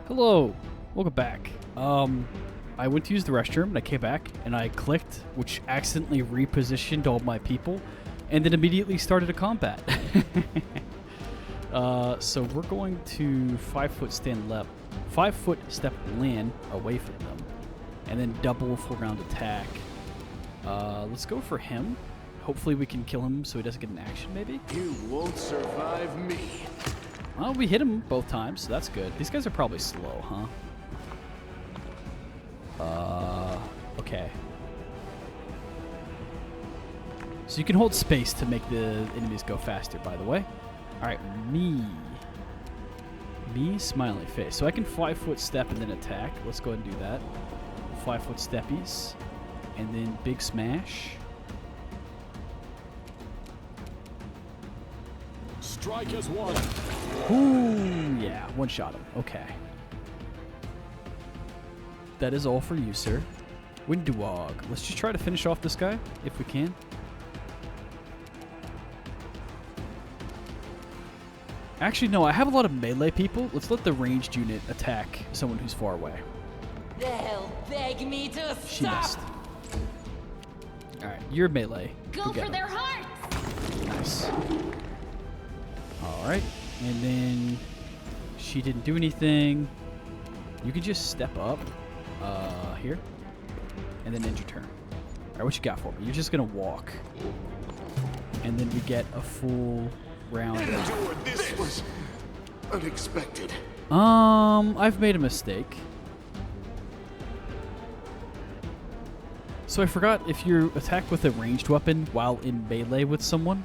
Hello, welcome back. I went to use the restroom and I came back and I clicked, which accidentally repositioned all my people, and then immediately started a combat. So we're going to 5 foot step land away from them, and then double full round attack. Let's go for him. Hopefully we can kill him so he doesn't get an action. Maybe. You won't survive me. Well, we hit him both times, so that's good. These guys are probably slow, huh? Okay. So you can hold space to make the enemies go faster, by the way. Alright, me, smiley face. So I can 5 foot step and then attack. Let's go ahead and do that. 5 foot steppies. And then big smash. Strike as one. Ooh, yeah, one shot him. Okay. That is all for you, sir. Windwog. Let's just try to finish off this guy, if we can. Actually, no, I have a lot of melee people. Let's let the ranged unit attack someone who's far away. They'll beg me to She stop. missed. Alright, you're melee. Go for their hearts. Nice. Alright, and then she didn't do anything. You can just step up here and then end your turn. Alright, what you got for me? You're just gonna walk. And then we get a full round. This was unexpected. I've made a mistake. So I forgot, if you attack with a ranged weapon while in melee with someone,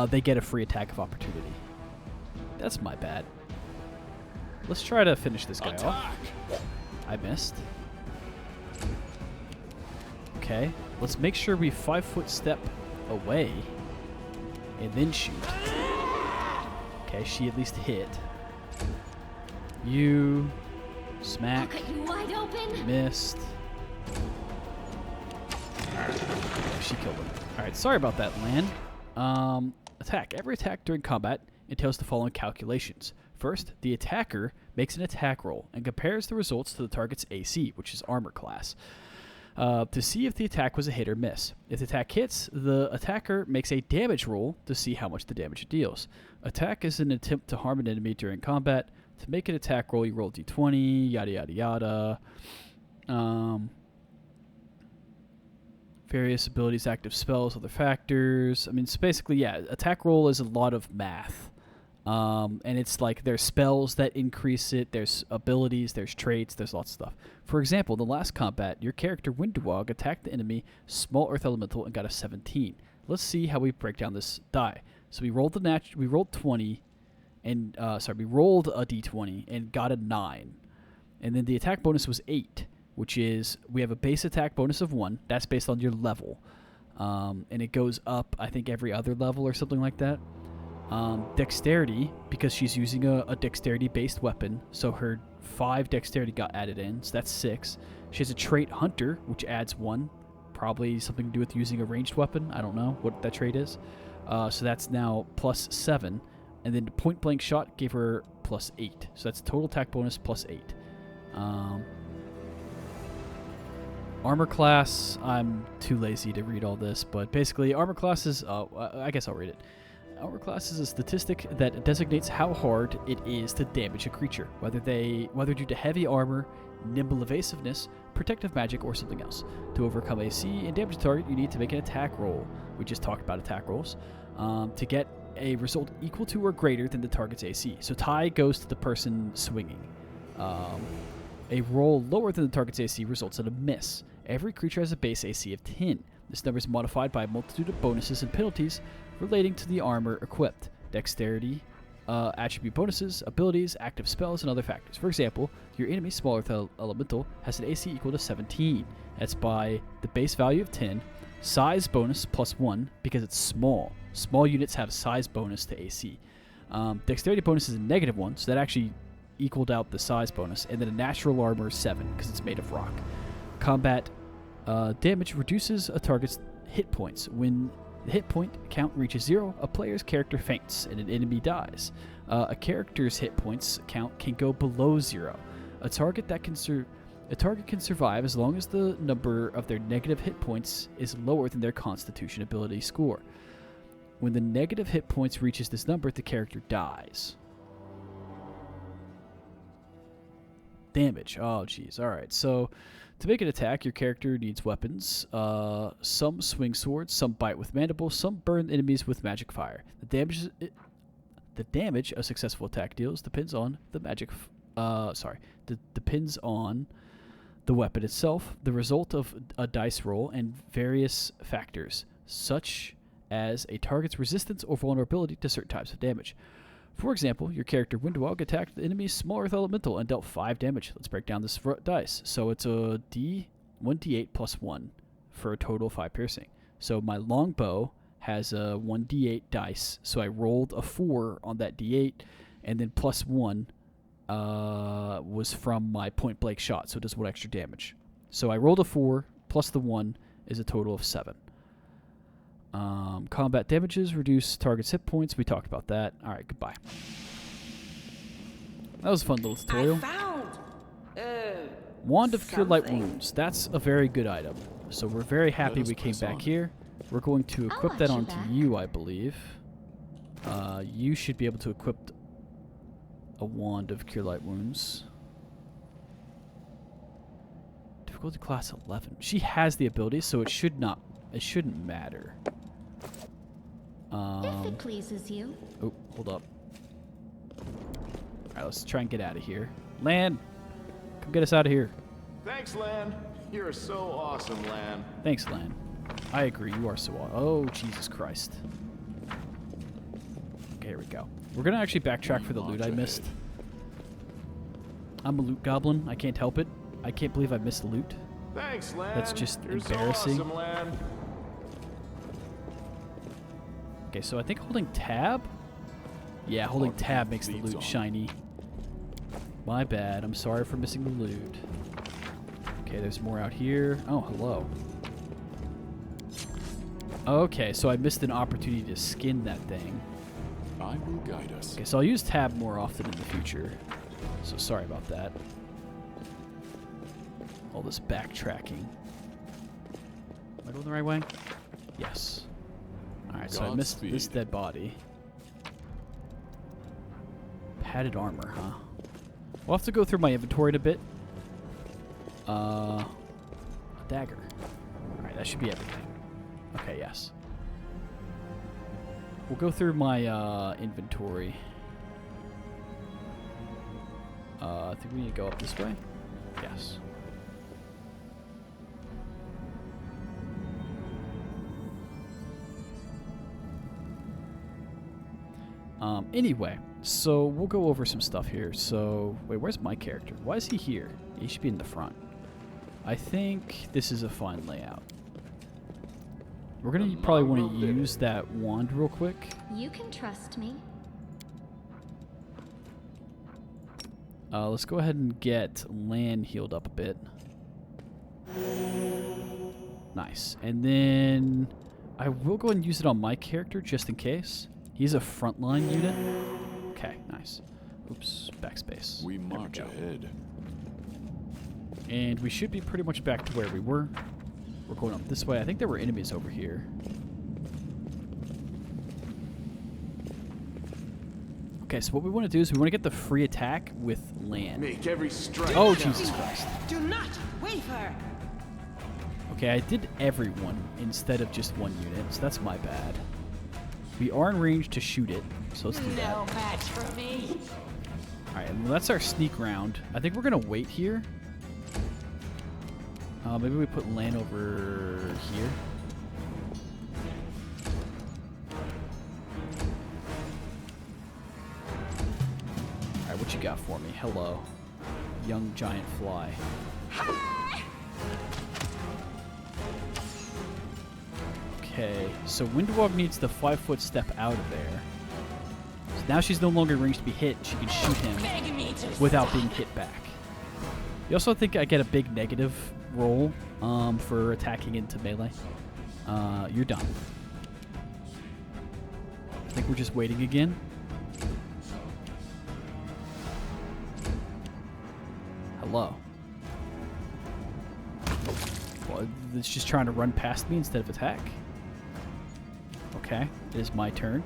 they get a free attack of opportunity. That's my bad. Let's try to finish this guy off. I missed. Okay, let's make sure we 5 foot step away and then shoot. Okay, she at least hit. You smack. I'll cut you wide open. Missed. She killed him. Alright, sorry about that, Lan. Attack. Every attack during combat entails the following calculations. First, the attacker makes an attack roll and compares the results to the target's AC, which is armor class, to see if the attack was a hit or miss. If the attack hits, the attacker makes a damage roll to see how much the damage it deals. Attack is an attempt to harm an enemy during combat. To make an attack roll, you roll d20, yada yada yada. Various abilities, active spells, other factors. I mean, it's basically, yeah, attack roll is a lot of math. And it's like there's spells that increase it, there's abilities, there's traits, there's lots of stuff. For example, in the last combat, your character Windwog attacked the enemy small earth elemental and got a 17. Let's see how we break down this die. So we rolled we rolled 20 and we rolled a d20 and got a 9. And then the attack bonus was 8, which is we have a base attack bonus of 1. That's based on your level. And it goes up, I think, every other level or something like that. Dexterity, because she's using a dexterity-based weapon, so her 5 dexterity got added in, so that's 6. She has a trait Hunter, which adds 1. Probably something to do with using a ranged weapon. I don't know what that trait is. So that's now plus 7. And then point-blank shot gave her plus 8. So that's total attack bonus plus 8. Armor class, I'm too lazy to read all this, but basically armor class is, I guess I'll read it. Armor class is a statistic that designates how hard it is to damage a creature, whether due to heavy armor, nimble evasiveness, protective magic, or something else. To overcome AC and damage the target, you need to make an attack roll. We just talked about attack rolls. To get a result equal to or greater than the target's AC. So tie goes to the person swinging. A roll lower than the target's AC results in a miss. Every creature has a base AC of 10. This number is modified by a multitude of bonuses and penalties relating to the armor equipped, dexterity, attribute bonuses, abilities, active spells, and other factors. For example, your enemy's small earth elemental has an AC equal to 17. That's by the base value of 10, size bonus plus 1 because it's small. Small units have a size bonus to AC. Dexterity bonus is a -1, so that actually equaled out the size bonus, and then a natural armor 7 because it's made of rock. Combat damage reduces a target's hit points. When the hit point count reaches 0, a player's character faints and an enemy dies. A character's hit points count can go below 0. A target can survive as long as the number of their negative hit points is lower than their Constitution ability score. When the negative hit points reaches this number, the character dies. Damage. Oh, jeez. All right. So, to make an attack, your character needs weapons. Some swing swords, some bite with mandibles, some burn enemies with magic fire. The damage a successful attack deals depends on the depends on the weapon itself, the result of a dice roll, and various factors, such as a target's resistance or vulnerability to certain types of damage. For example, your character Windwalk attacked the enemy's small earth elemental and dealt 5 damage. Let's break down this dice. So it's a 1d8 plus 1 for a total of 5 piercing. So my longbow has a 1d8 dice. So I rolled a 4 on that d8, and then plus 1 was from my point blank shot. So it does 1 extra damage. So I rolled a 4 plus the 1 is a total of 7. Combat damages reduce target's hit points. We talked about that. All right, goodbye. That was a fun little tutorial. I found Wand of Cure Light something. Wounds. That's a very good item. So we're very happy we came back here. We're going to equip that watch onto your back. you, I believe. You should be able to equip a Wand of Cure Light Wounds. Difficulty class 11. She has the ability, so it shouldn't matter. If it pleases you. Oh, hold up. Alright, let's try and get out of here. Lan! Come get us out of here. Thanks, Lan. You're so awesome, Lan. Thanks, Lan. I agree, you are so awesome. Oh, Jesus Christ. Okay, here we go. We're gonna actually backtrack for the loot I missed. I'm a loot goblin. I can't help it. I can't believe I missed loot. Thanks, Lan. That's just You're embarrassing. So awesome, Lan. Okay, so I think holding tab? Yeah, holding tab makes the leads loot on. shiny. My bad. I'm sorry for missing the loot. Okay, there's more out here. Oh, hello. Okay, so I missed an opportunity to skin that thing. I will guide us. Okay, so I'll use tab more often in the future. So sorry about that. All this backtracking. Am I going the right way? Yes. Alright, so I missed this dead body. Padded armor, huh? We'll have to go through my inventory in a bit. A dagger. Alright, that should be everything. Okay, yes. We'll go through my inventory. I think we need to go up this way. Yes. Anyway, so we'll go over some stuff here. So, wait, where's my character? Why is he here? He should be in the front. I think this is a fine layout. We're going to probably want to use that wand real quick. You can trust me. Let's go ahead and get Lan healed up a bit. Nice. And then I will go ahead and use it on my character just in case. He's a frontline unit. Okay, nice. Oops, backspace. We There march go. ahead. And we should be pretty much back to where we were. We're going up this way. I think there were enemies over here. Okay, so what we want to do is we want to get the free attack with Lan. Make every strike. Oh, count. Jesus Christ. Do not waver. Okay, I did everyone instead of just one unit, so that's my bad. We are in range to shoot it, so let's do that. No match for me. Alright, well, that's our sneak round. I think we're going to wait here. Maybe we put Lan over here. Alright, what you got for me? Hello. Young giant fly. Okay, so Windwalk needs the 5-foot step out of there. So now she's no longer in range to be hit. She can shoot him Beg me to without being hit back. You also think I get a big negative roll for attacking into melee. You're done. I think we're just waiting again. Hello. Well, it's just trying to run past me instead of attack. Okay, it is my turn.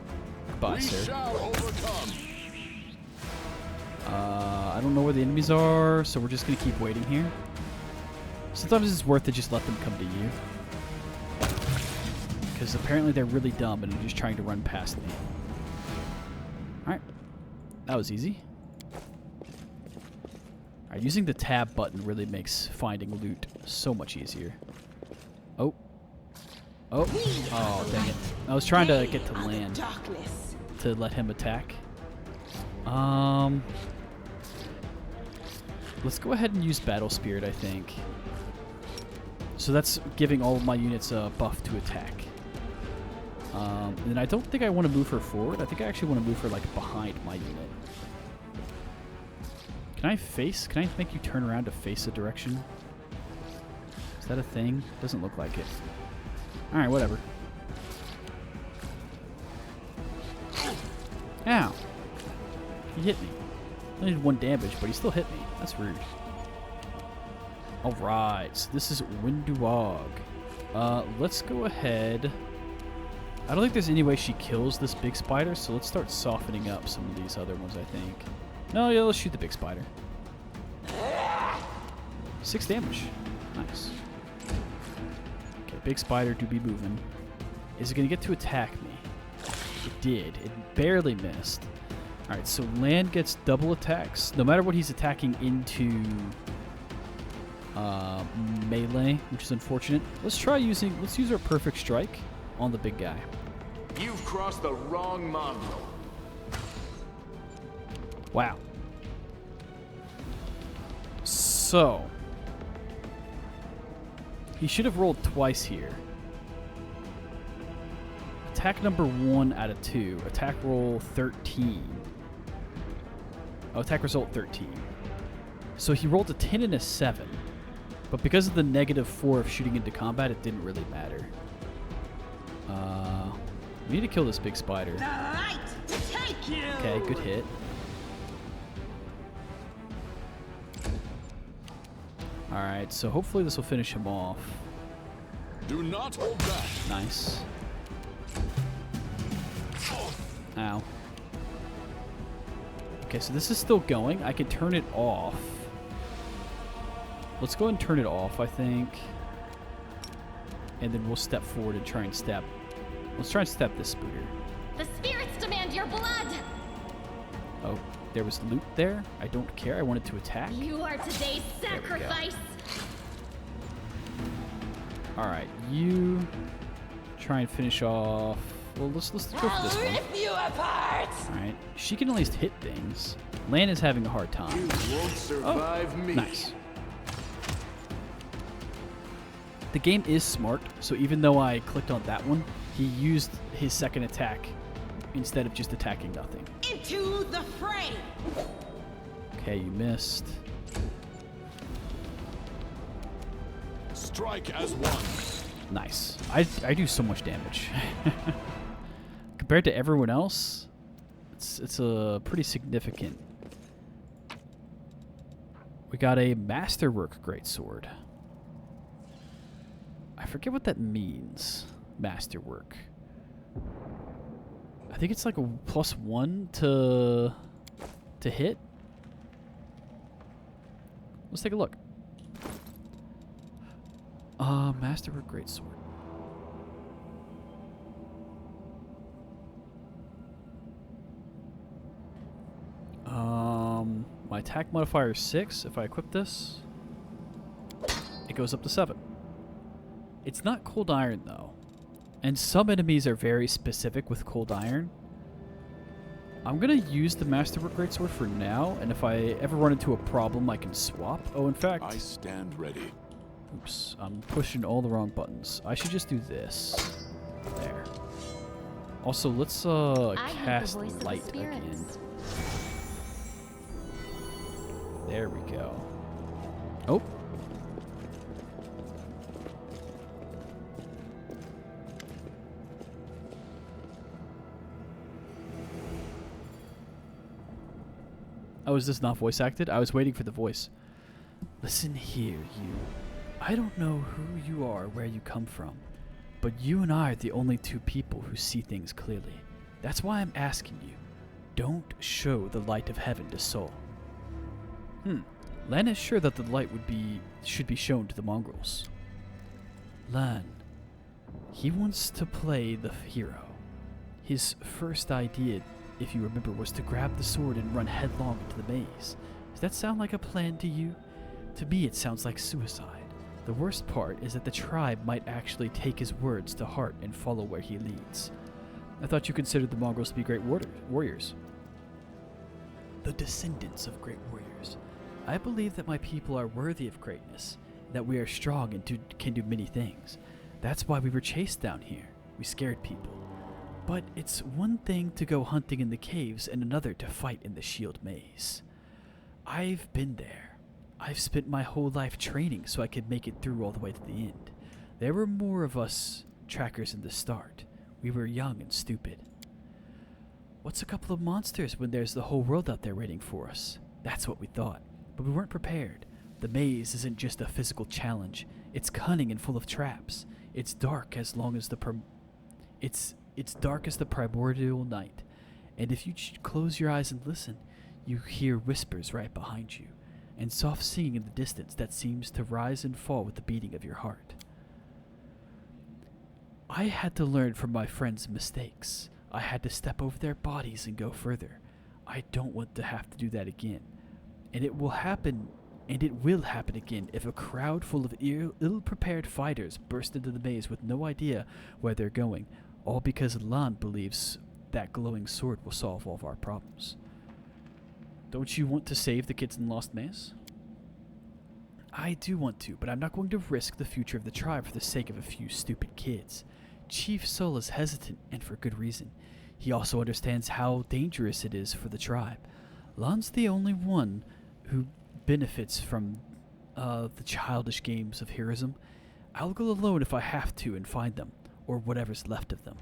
Goodbye, sir. I don't know where the enemies are, so we're just going to keep waiting here. Sometimes it's worth it just let them come to you. Because apparently they're really dumb and they're just trying to run past me. Alright. That was easy. Alright, using the tab button really makes finding loot so much easier. Oh. Oh. Oh, dang it. I was trying to get to land to let him attack. Let's go ahead and use Battle Spirit, I think. So that's giving all of my units a buff to attack. And I don't think I want to move her forward. I think I actually want to move her, like, behind my unit. Can I make you turn around to face a direction? Is that a thing? Doesn't look like it. Alright, whatever. Ow. He hit me. I did 1 damage, but he still hit me. That's rude. Alright, so this is Winduog. Let's go ahead. I don't think there's any way she kills this big spider, so let's start softening up some of these other ones, I think. No, yeah, let's shoot the big spider. 6 damage. Nice. Okay, big spider do be moving. Is it going to get to attack me? It did. It barely missed. Alright, so land gets double attacks. No matter what he's attacking into melee, which is unfortunate. Let's use our perfect strike on the big guy. You've crossed the wrong module. Wow. So he should have rolled twice here. Attack number 1 out of 2. Attack roll 13. Oh, attack result 13. So he rolled a 10 and a 7. But because of the -4 of shooting into combat, it didn't really matter. We need to kill this big spider. Okay, good hit. Alright, so hopefully this will finish him off. Do not hold back. Nice. Ow. Okay, so this is still going. I can turn it off. Let's go ahead and turn it off, I think. And then we'll step forward and try and step. Let's try and step this spooter. The spirits demand your blood! Oh, there was loot there? I don't care. I wanted to attack. You are today's sacrifice! Alright, you try and finish off. Well, let's go for this one. Rip you apart! Alright, she can at least hit things. Lan is having a hard time. You won't survive me. Nice. The game is smart, so even though I clicked on that one, he used his second attack instead of just attacking nothing. Into the fray! Okay, you missed. Strike as one. Nice. I do so much damage. Compared to everyone else, it's a pretty significant. We got a Masterwork Greatsword. I forget what that means. Masterwork. I think it's like a +1 to hit. Let's take a look. Masterwork Greatsword. My attack modifier is 6. If I equip this, it goes up to 7. It's not cold iron though, and some enemies are very specific with cold iron. I'm gonna use the Masterwork Greatsword for now, and if I ever run into a problem, I can swap. Oh, in fact, I stand ready. oops, I'm pushing all the wrong buttons. I should just do this. There. Also, let's cast light again. There we go. Oh. Oh, is this not voice acted? I was waiting for the voice. Listen here, you. I don't know who you are or where you come from, but you and I are the only two people who see things clearly. That's why I'm asking you. Don't show the light of heaven to Sol. Lan is sure that the light should be shown to the mongrels. Lan. He wants to play the hero. His first idea, if you remember, was to grab the sword and run headlong into the maze. Does that sound like a plan to you? To me, it sounds like suicide. The worst part is that the tribe might actually take his words to heart and follow where he leads. I thought you considered the mongrels to be great warriors. The descendants of great warriors. I believe that my people are worthy of greatness, that we are strong and can do many things. That's why we were chased down here. We scared people. But it's one thing to go hunting in the caves and another to fight in the shield maze. I've been there. I've spent my whole life training so I could make it through all the way to the end. There were more of us trackers in the start. We were young and stupid. What's a couple of monsters when there's the whole world out there waiting for us? That's what we thought. But we weren't prepared. The maze isn't just a physical challenge. It's cunning and full of traps. It's dark as long as it's dark as the primordial night. And if you close your eyes and listen, you hear whispers right behind you, and soft singing in the distance that seems to rise and fall with the beating of your heart. I had to learn from my friends' mistakes. I had to step over their bodies and go further. I don't want to have to do that again. And it will happen again if a crowd full of ill-prepared fighters burst into the maze with no idea where they're going, all because Lan believes that glowing sword will solve all of our problems. Don't you want to save the kids in Lost Maze? I do want to, but I'm not going to risk the future of the tribe for the sake of a few stupid kids. Chief Sol is hesitant, and for good reason. He also understands how dangerous it is for the tribe. Lan's the only one who benefits from the childish games of heroism. I'll go alone if I have to and find them, or whatever's left of them,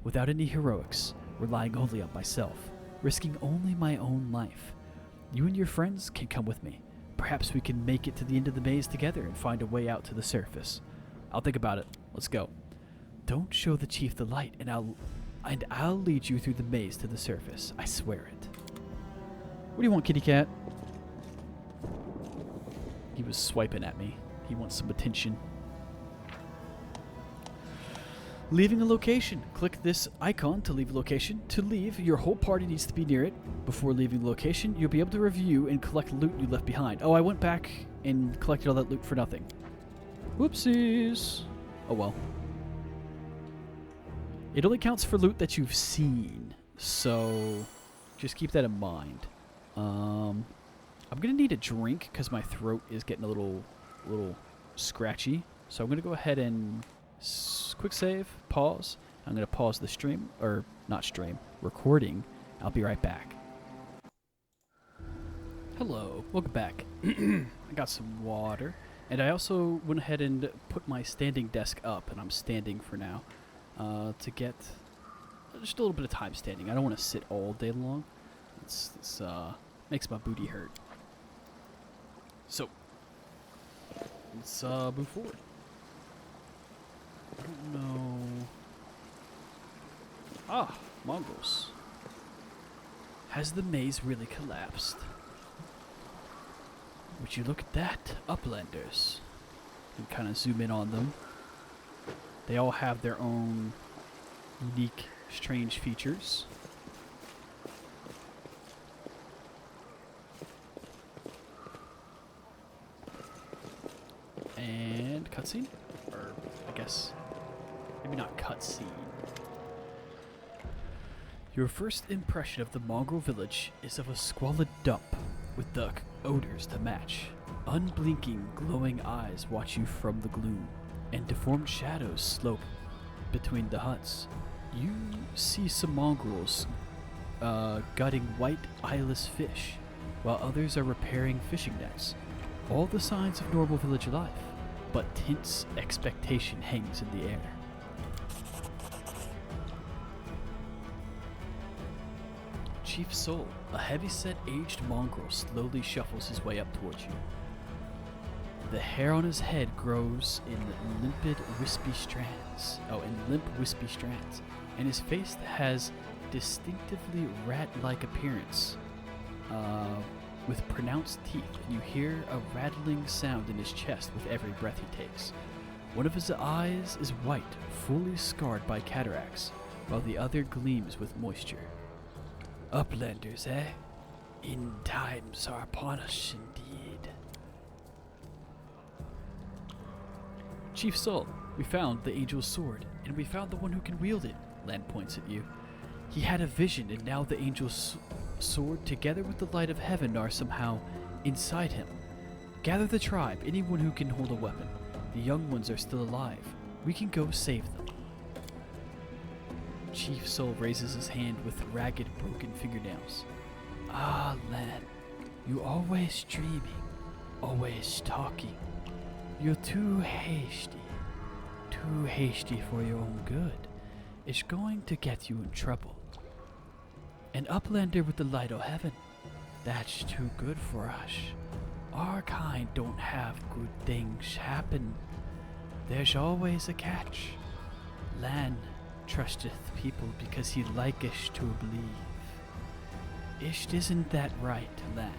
without any heroics, relying only on myself, risking only my own life. You and your friends can come with me. Perhaps we can make it to the end of the maze together and find a way out to the surface. I'll think about it. Let's go. Don't show the chief the light, and I'll lead you through the maze to the surface. I swear it. What do you want, kitty cat? He was swiping at me. He wants some attention. Leaving a location. Click this icon to leave a location. To leave, your whole party needs to be near it. Before leaving the location, you'll be able to review and collect loot you left behind. Oh, I went back and collected all that loot for nothing. Whoopsies. Oh well. It only counts for loot that you've seen, so just keep that in mind. I'm gonna need a drink because my throat is getting a little scratchy. So I'm gonna go ahead and quick save, pause. I'm gonna pause the stream, or not stream, recording. I'll be right back. Hello, welcome back. I got some water, and I also went ahead and put my standing desk up, and I'm standing for now. To get just a little bit of time standing. I don't want to sit all day long. It's makes my booty hurt. So let's move forward. I don't know. Ah, mongrels. Has the maze really collapsed? Would you look at that, Uplanders? You can kind of zoom in on them. They all have their own unique, strange features. And cutscene? Or, I guess, maybe not cutscene. Your first impression of the mongrel village is of a squalid dump with the odors to match. Unblinking, glowing eyes watch you from the gloom, and deformed shadows slope between the huts. You see some mongrels gutting white eyeless fish, while others are repairing fishing nets. All the signs of normal village life, but tense expectation hangs in the air. Chief Sol, a heavy-set aged mongrel, slowly shuffles his way up towards you. The hair on his head grows in limpid, wispy strands. And his face has distinctively rat-like appearance, with pronounced teeth, and you hear a rattling sound in his chest with every breath he takes. One of his eyes is white, fully scarred by cataracts, while the other gleams with moisture. Uplanders, eh? End times are upon us indeed. Chief Sol, we found the angel's sword, and we found the one who can wield it. Lan points at you. He had a vision, and now the angel's sword, together with the light of heaven, are somehow inside him. Gather the tribe, anyone who can hold a weapon. The young ones are still alive. We can go save them. Chief Sol raises his hand with ragged, broken fingernails. Ah, Lan, you always dreaming, always talking. You're too hasty for your own good. It's going to get you in trouble. An uplander with the light of heaven, that's too good for us. Our kind don't have good things happen. There's always a catch. Lan trusteth people because he liketh to believe. Isn't that right, Lan?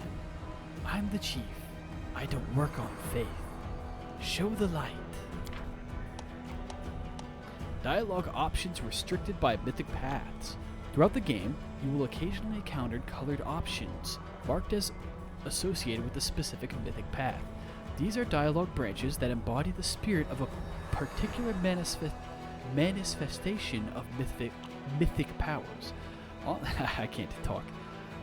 I'm the chief. I don't work on faith. Show the light. Dialogue options restricted by mythic paths. Throughout the game, you will occasionally encounter colored options marked as associated with a specific mythic path. These are dialogue branches that embody the spirit of a particular manifestation of mythic powers. I can't talk.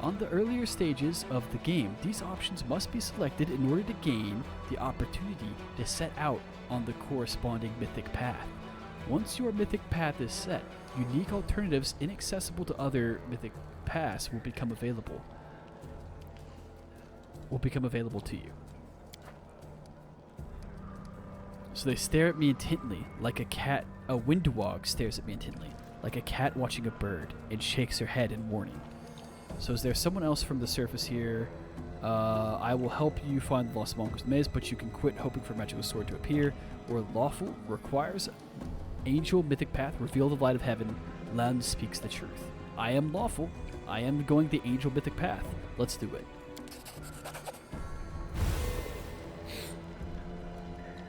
On the earlier stages of the game, these options must be selected in order to gain the opportunity to set out on the corresponding mythic path. Once your mythic path is set, unique alternatives inaccessible to other mythic paths will become available to you. So they stare at me intently, like a cat. A windwog stares at me intently, like a cat watching a bird, and shakes her head in warning. So is there someone else from the surface here? I will help you find the lost monker's maze, but you can quit hoping for magical sword to appear. Or lawful requires angel mythic path, reveal the light of heaven. Lan speaks the truth. I am lawful. I am going the angel mythic path. Let's do it.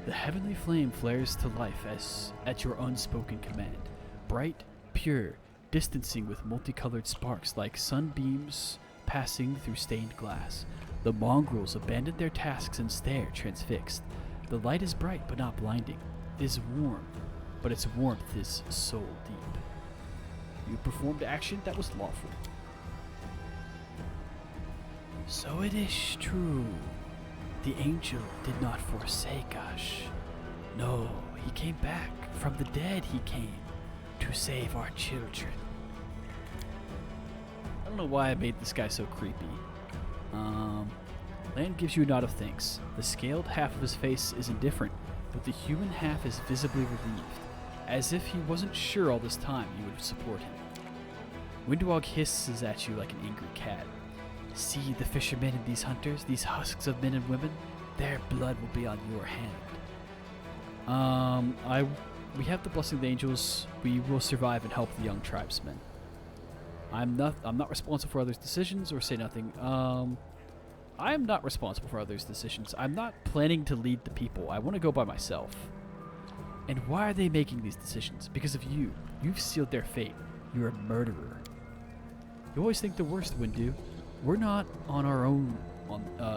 The heavenly flame flares to life as at your unspoken command. Bright, pure, distancing with multicolored sparks like sunbeams passing through stained glass. The mongrels abandon their tasks and stare, transfixed. The light is bright but not blinding. It is warm, but its warmth is soul deep. You performed action that was lawful. So it is true. The angel did not forsake us. No, he came back. From the dead he came to save our children. I don't know why I made this guy so creepy. Lan gives you a nod of thanks. The scaled half of his face is indifferent, but the human half is visibly relieved, as if he wasn't sure all this time you would support him. Windwog hisses at you like an angry cat. See the fishermen and these hunters, these husks of men and women? Their blood will be on your hand. We have the blessing of the angels. We will survive and help the young tribesmen. I'm not responsible for others' decisions, or say nothing. I am not responsible for others' decisions. I'm not planning to lead the people. I want to go by myself. And why are they making these decisions? Because of you. You've sealed their fate. You're a murderer. You always think the worst, Windu. We're not on our own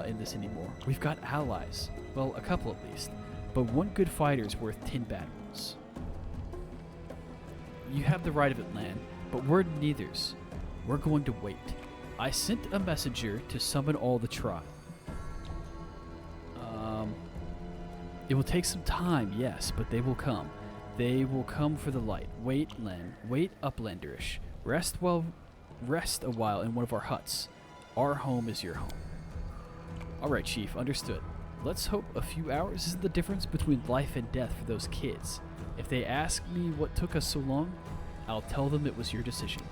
in this anymore. We've got allies. Well, a couple at least. But one good fighter is worth 10 bad ones. You have the right of it, Lan, but we're neithers. We're going to wait. I sent a messenger to summon all the tribe. It will take some time, yes, but they will come. They will come for the light. Wait, Lan. Wait, Uplanderish. Rest a while in one of our huts. Our home is your home. Alright, Chief, understood. Let's hope a few hours isn't the difference between life and death for those kids. If they ask me what took us so long, I'll tell them it was your decision.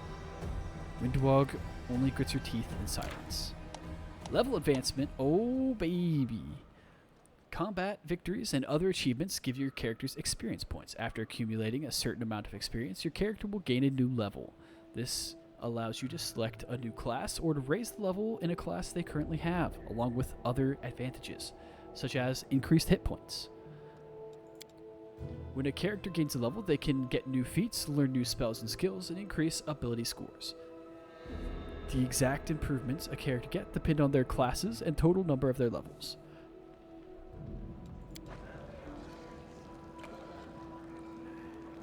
Windwog only grits her teeth in silence. Level advancement, oh baby. Combat victories and other achievements give your characters experience points. After accumulating a certain amount of experience, your character will gain a new level. This allows you to select a new class or to raise the level in a class they currently have, along with other advantages, such as increased hit points. When a character gains a level, they can get new feats, learn new spells and skills, and increase ability scores. The exact improvements a character gets depend on their classes and total number of their levels.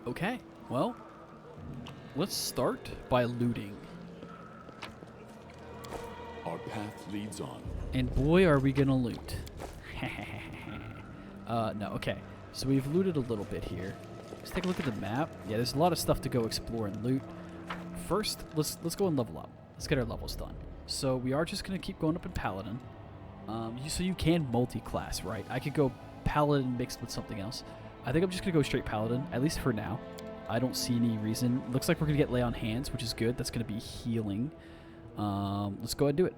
Okay, well, let's start by looting. Our path leads on. And boy, are we gonna loot. No, okay. So we've looted a little bit here. Let's take a look at the map. Yeah, there's a lot of stuff to go explore and loot. First, let's go and level up. Let's get our levels done. So we are just gonna keep going up in Paladin. So you can multi-class, right? I could go Paladin mixed with something else. I think I'm just gonna go straight Paladin, at least for now. I don't see any reason. Looks like we're gonna get Lay on Hands, which is good. That's gonna be healing. Let's go ahead and do it.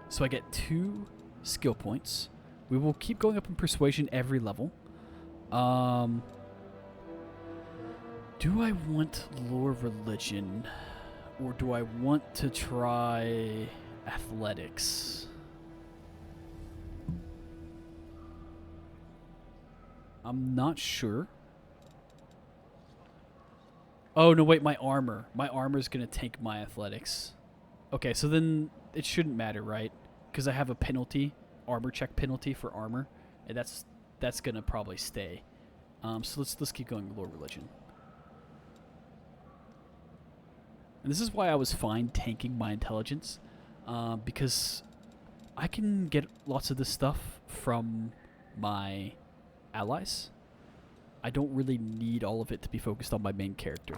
So I get 2 skill points. We will keep going up in Persuasion every level. Do I want Lore Religion, or do I want to try Athletics? I'm not sure. Oh, no, wait, my armor. My armor is going to tank my Athletics. Okay, so then it shouldn't matter, right? Because I have a penalty, armor check penalty for armor, and that's going to probably stay. So let's keep going with Lore Religion. And this is why I was fine tanking my intelligence, because I can get lots of this stuff from my allies. I don't really need all of it to be focused on my main character.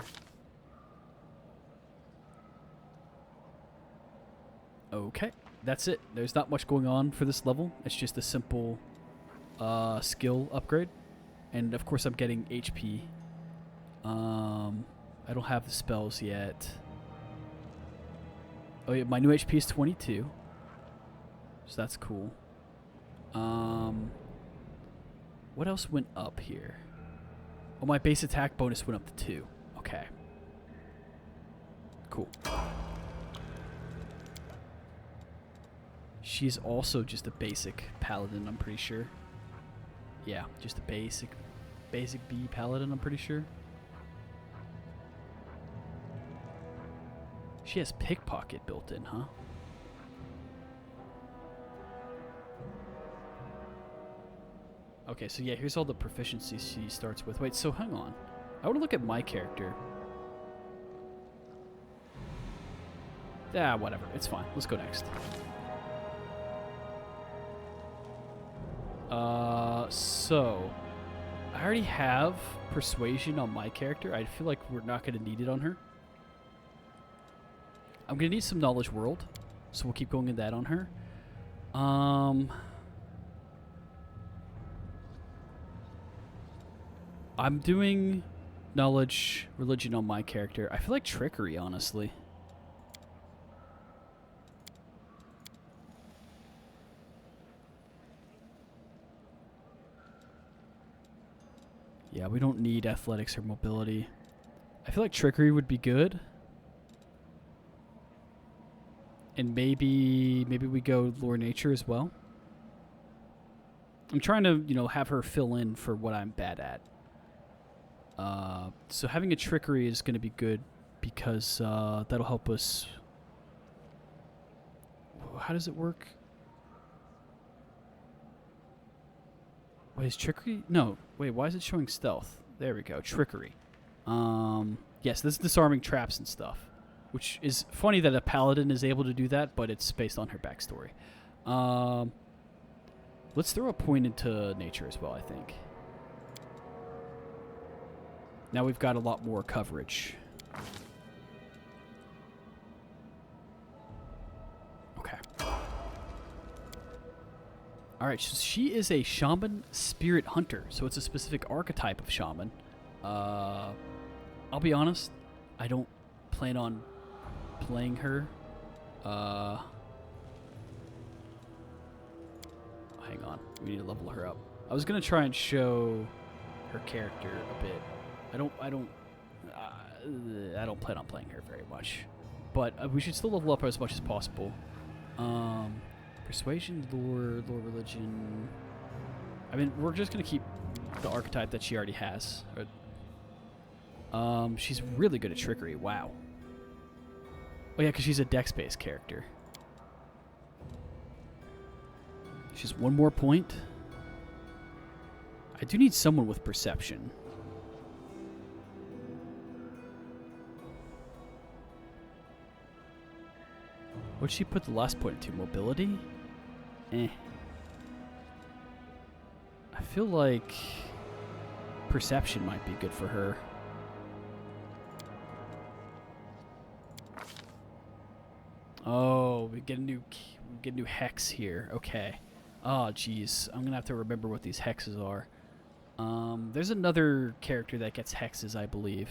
Okay, that's it. There's not much going on for this level. It's just a simple skill upgrade. And of course I'm getting HP. I don't have the spells yet. Oh yeah, my new HP is 22. So that's cool. What else went up here? Oh, my base attack bonus went up to 2. Okay. Cool. She's also just a basic paladin, I'm pretty sure. Yeah, just a basic B paladin, I'm pretty sure. She has pickpocket built in, huh? Okay, so yeah, here's all the proficiencies she starts with. Wait, so hang on. I want to look at my character. Ah, whatever. It's fine. Let's go next. So I already have Persuasion on my character. I feel like we're not going to need it on her. I'm going to need some Knowledge World, so we'll keep going in that on her. I'm doing Knowledge Religion on my character. I feel like Trickery, honestly. Yeah, we don't need Athletics or Mobility. I feel like Trickery would be good. And maybe we go Lore Nature as well. I'm trying to, have her fill in for what I'm bad at. So having a Trickery is going to be good because that'll help us. How does it work? Wait, is Trickery? No. Wait, why is it showing Stealth? There we go. Trickery. Yes, this is disarming traps and stuff. Which is funny that a paladin is able to do that, but it's based on her backstory. Let's throw a point into nature as well, I think. Now we've got a lot more coverage. Okay. Alright, so she is a Shaman Spirit Hunter, so it's a specific archetype of Shaman. I'll be honest, I don't plan on playing her. hang on. We need to level her up. I was gonna try and show her character a bit. I don't plan on playing her very much, but we should still level up as much as possible. Persuasion, lore, religion. I mean, we're just gonna keep the archetype that she already has. She's really good at trickery. Wow. Oh yeah, because she's a dex-based character. She's 1 more point. I do need someone with perception. What'd she put the last point into? Mobility? Eh. I feel like perception might be good for her. Oh, we get a new hex here. Okay. Oh, jeez. I'm gonna have to remember what these hexes are. There's another character that gets hexes, I believe.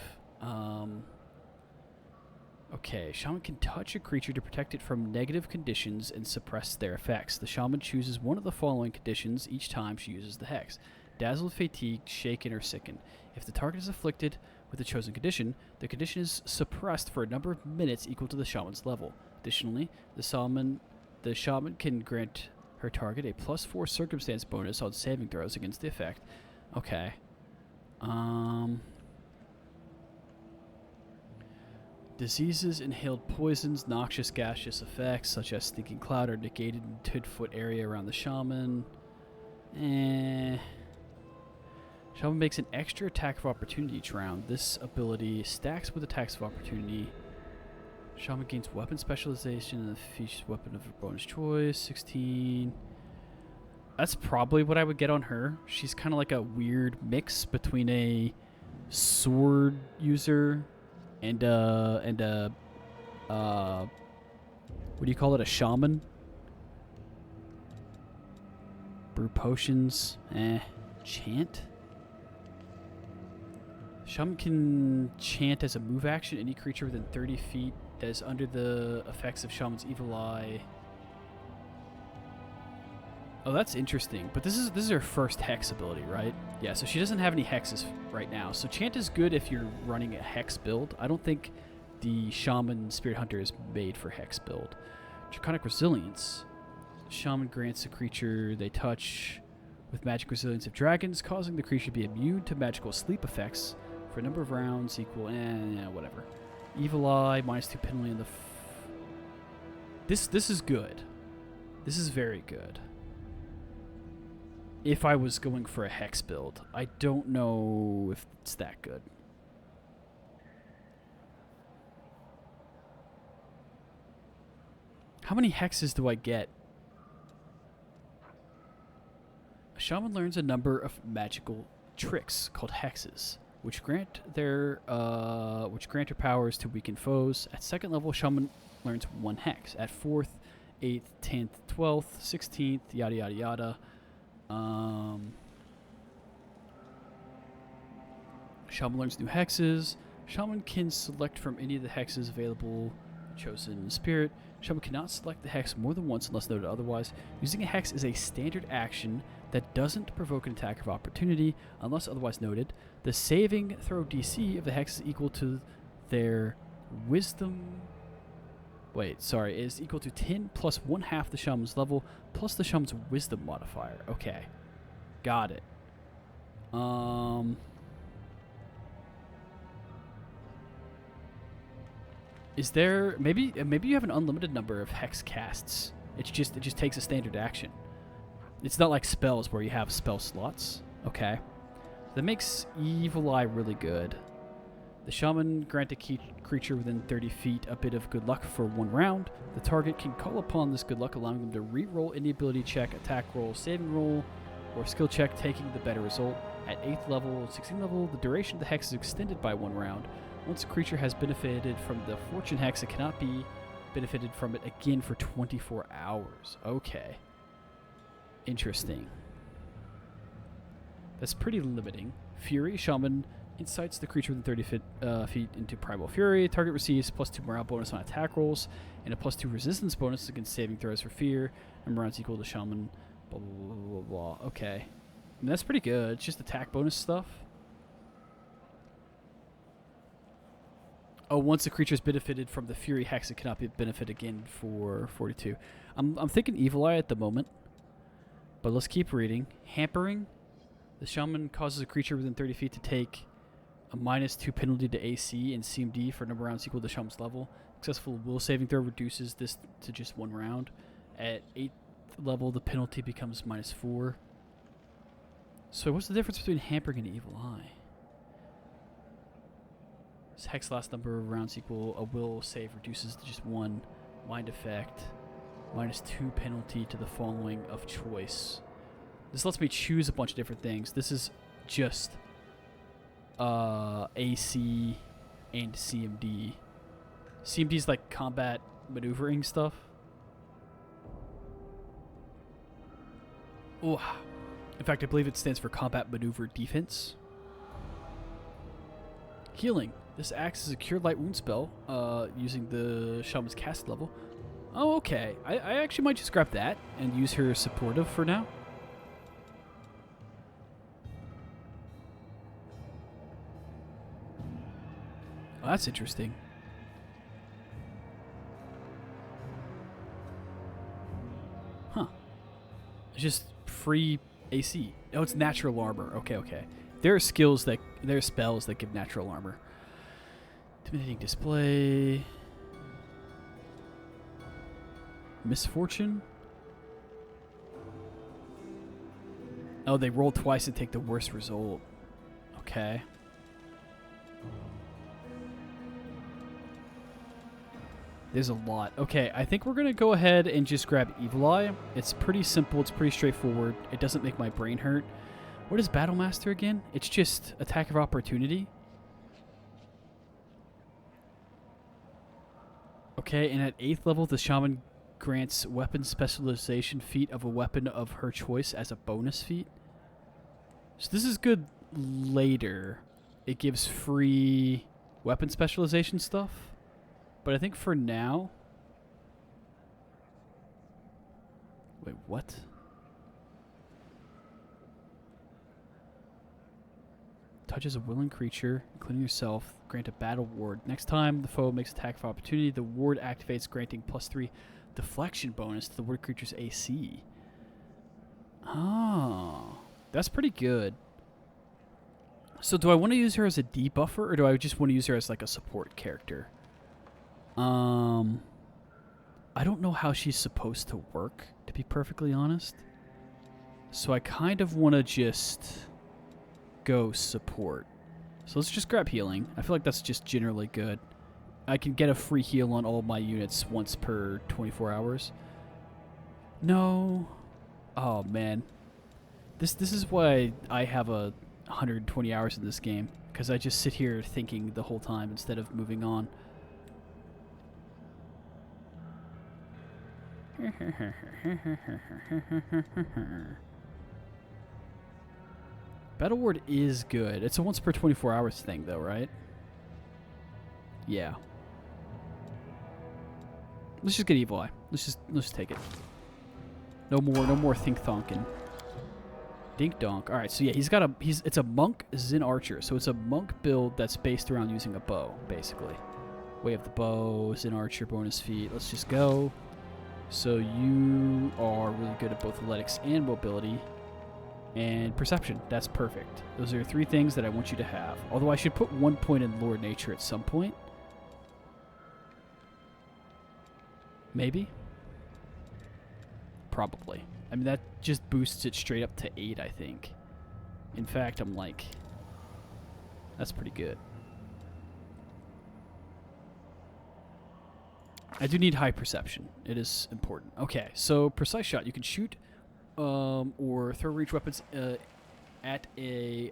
Okay, Shaman can touch a creature to protect it from negative conditions and suppress their effects. The Shaman chooses one of the following conditions each time she uses the hex. Dazzled, fatigued, shaken, or sickened. If the target is afflicted with the chosen condition, the condition is suppressed for a number of minutes equal to the Shaman's level. Additionally, the Shaman can grant her target a +4 circumstance bonus on saving throws against the effect. Okay. Diseases, inhaled poisons, noxious gaseous effects such as stinking cloud are negated in 10-foot area around the Shaman. Shaman makes an extra attack of opportunity each round. This ability stacks with attacks of opportunity. Shaman gains weapon specialization and features weapon of her bonus choice. 16. That's probably what I would get on her. She's kind of like a weird mix between a sword user and what do you call it? A shaman? Brew potions. Chant? Shaman can chant as a move action any creature within 30 feet that is under the effects of Shaman's Evil Eye. Oh, that's interesting. But this is her first hex ability, right? Yeah, so she doesn't have any hexes right now. So chant is good if you're running a hex build. I don't think the Shaman Spirit Hunter is made for hex build. Draconic Resilience. Shaman grants a creature they touch with magic resilience of dragons, causing the creature to be immune to magical sleep effects for a number of rounds equal, whatever. Evil Eye, -2 penalty in the... This is good. This is very good. If I was going for a hex build. I don't know if it's that good. How many hexes do I get? A shaman learns a number of magical tricks called hexes, which grant her powers to weaken foes. At 2nd level, shaman learns 1 hex. At 4th, 8th, 10th, 12th, 16th, yada yada yada. Shaman learns new hexes. Shaman can select from any of the hexes available chosen in spirit. Shaman cannot select the hex more than once unless noted otherwise. Using a hex is a standard action that doesn't provoke an attack of opportunity unless otherwise noted. The saving throw DC of the hex is equal to their wisdom... is equal to 10 plus 1/2 the shaman's level plus the shaman's wisdom modifier. Okay. Got it. Is there... Maybe you have an unlimited number of hex casts. It just takes a standard action. It's not like spells where you have spell slots. Okay. That makes Evil Eye really good. The shaman grant a creature within 30 feet a bit of good luck for 1 round. The target can call upon this good luck, allowing them to re-roll any ability check, attack roll, saving roll, or skill check, taking the better result. At 8th level, 16th level, the duration of the hex is extended by 1 round. Once a creature has benefited from the fortune hex, it cannot be benefited from it again for 24 hours. Okay. Interesting. That's pretty limiting. Fury, shaman incites the creature within 30 feet into primal fury. Target receives +2 morale bonus on attack rolls and a +2 resistance bonus against saving throws for fear. And rounds equal to shaman Blah, blah, blah, blah, blah. Okay. I mean, that's pretty good. It's just attack bonus stuff. Oh, once a creature is benefited from the Fury Hex, it cannot be benefit again for 42. I'm thinking Evil Eye at the moment. But let's keep reading. Hampering. The Shaman causes a creature within 30 feet to take a -2 penalty to AC and CMD for a number of rounds equal to the Shaman's level. Successful will saving throw reduces this to just 1 round. At 8th level, the penalty becomes -4. So what's the difference between Hampering and Evil Eye? This Hex last number of rounds equal a will save reduces to just 1. Mind effect. -2 penalty to the following of choice. This lets me choose a bunch of different things. This is just AC and CMD. CMD is like combat maneuvering stuff. Oh, in fact, I believe it stands for combat maneuver defense. Healing. This acts as a Cure Light Wound spell using the Shaman's cast level. Oh, okay. I actually might just grab that and use her supportive for now. Oh, that's interesting. Huh. It's just free AC. Oh, it's natural armor. Okay, okay. There are spells that give natural armor. Intimidating display. Misfortune. Oh, they roll twice and take the worst result. Okay. There's a lot. Okay, I think we're going to go ahead and just grab Evil Eye. It's pretty simple. It's pretty straightforward. It doesn't make my brain hurt. What is Battle Master again? It's just attack of opportunity. Okay, and at 8th level, the Shaman grants weapon specialization feat of a weapon of her choice as a bonus feat. So this is good later. It gives free weapon specialization stuff. But I think for now... Wait, what? Touches a willing creature, including yourself. Grant a battle ward. Next time the foe makes attack of opportunity, the ward activates, granting +3 deflection bonus to the ward creature's AC. Oh, that's pretty good. So do I want to use her as a debuffer, or do I just want to use her as like a support character? I don't know how she's supposed to work, to be perfectly honest. So I kind of want to just go support. So let's just grab healing. I feel like that's just generally good. I can get a free heal on all my units once per 24 hours. No. Oh, man. This is why I have 120 hours in this game, because I just sit here thinking the whole time instead of moving on. Battle Ward is good. It's a once per 24 hours thing, though, right? Yeah. Let's just get Evil Eye. Let's just take it. No more think thonkin. Dink donk. All right, so yeah, it's a monk Zen archer. So it's a monk build that's based around using a bow, basically. Way of the bow, Zen archer, bonus feat. Let's just go. So you are really good at both athletics and mobility. And perception. That's perfect. Those are 3 things that I want you to have. Although I should put 1 point in lore nature at some point. Maybe. Probably. I mean, that just boosts it straight up to 8, I think. In fact, I'm like... That's pretty good. I do need high perception. It is important. Okay, so precise shot. You can shoot or throw range weapons at an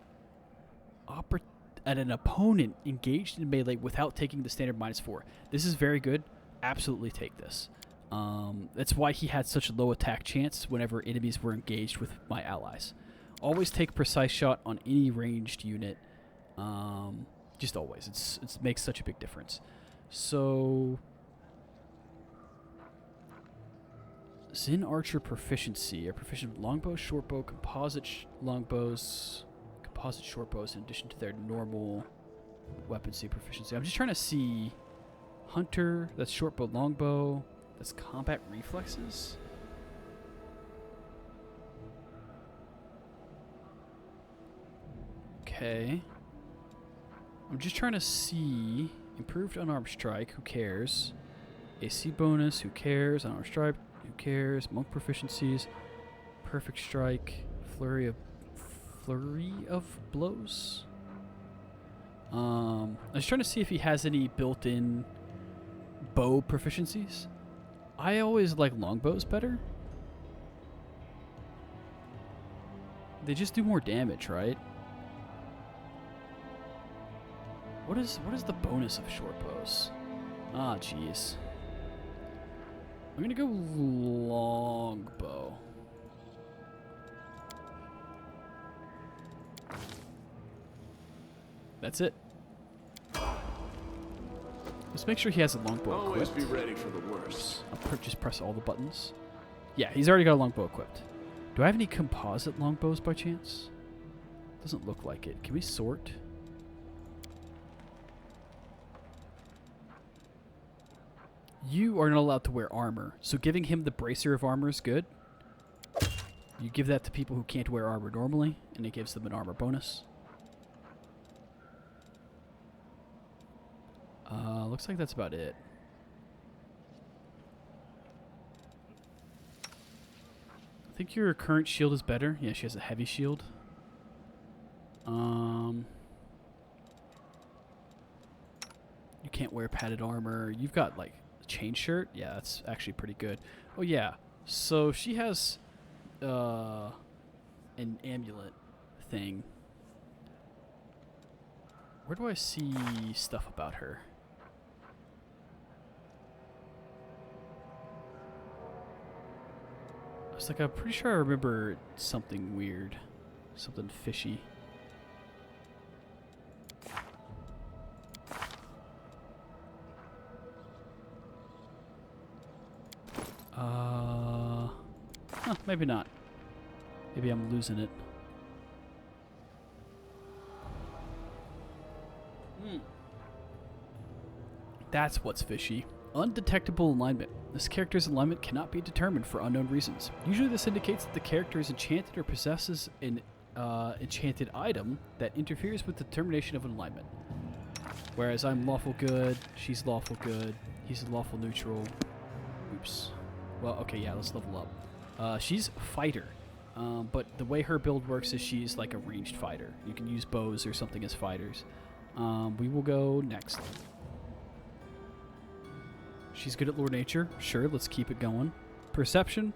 opponent engaged in melee without taking the standard -4. This is very good. Absolutely take this. That's why he had such a low attack chance whenever enemies were engaged with my allies. Always take precise shot on any ranged unit. Just always. It makes such a big difference. So Zin Archer proficiency. Are proficient with longbow, shortbow, composite longbows, composite shortbows in addition to their normal weaponcy proficiency. I'm just trying to see. Hunter, that's shortbow, longbow. That's combat reflexes. Okay. I'm just trying to see. Improved unarmed strike, who cares? AC bonus, who cares? Unarmed strike, who cares? Monk proficiencies. Perfect strike. Flurry of blows. I was trying to see if he has any built-in bow proficiencies. I always like longbows better. They just do more damage, right? What is the bonus of short bows? Ah, jeez. I'm gonna go longbow. That's it. Let's make sure he has a longbow Always equipped. be ready for the worst. I'll just press all the buttons. Yeah, he's already got a longbow equipped. Do I have any composite longbows by chance? Doesn't look like it. Can we sort? You are not allowed to wear armor, so giving him the bracer of armor is good. You give that to people who can't wear armor normally, and it gives them an armor bonus. Looks like that's about it. I think your current shield is better. Yeah, she has a heavy shield. You can't wear padded armor. You've got, like, a chain shirt. Yeah, that's actually pretty good. Oh, yeah. So she has an amulet thing. Where do I see stuff about her? I was like, I'm pretty sure I remember something weird. Something fishy. Huh, maybe not. Maybe I'm losing it. That's what's fishy. Undetectable alignment. This character's alignment cannot be determined for unknown reasons. Usually this indicates that the character is enchanted or possesses an enchanted item that interferes with the determination of an alignment. Whereas I'm lawful good, she's lawful good, he's lawful neutral. Oops. Well, okay, yeah, let's level up. She's fighter. But the way her build works is she's like a ranged fighter. You can use bows or something as fighters. We will go next. She's good at lore nature. Sure, let's keep it going. Perception.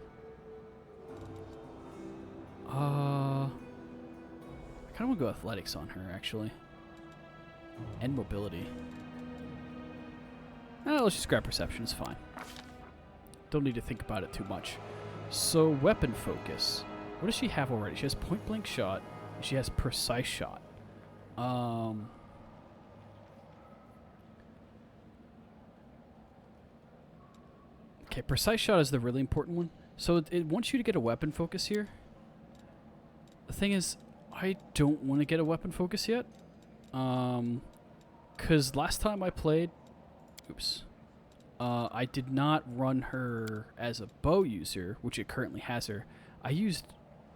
I kind of want to go athletics on her, actually. And mobility. Let's just grab perception. It's fine. Don't need to think about it too much. So, weapon focus. What does she have already? She has point blank shot. And she has precise shot. Okay, precise shot is the really important one. So it wants you to get a weapon focus here. The thing is, I don't want to get a weapon focus yet. Because last time I played... Oops. I did not run her as a bow user, which it currently has her. I used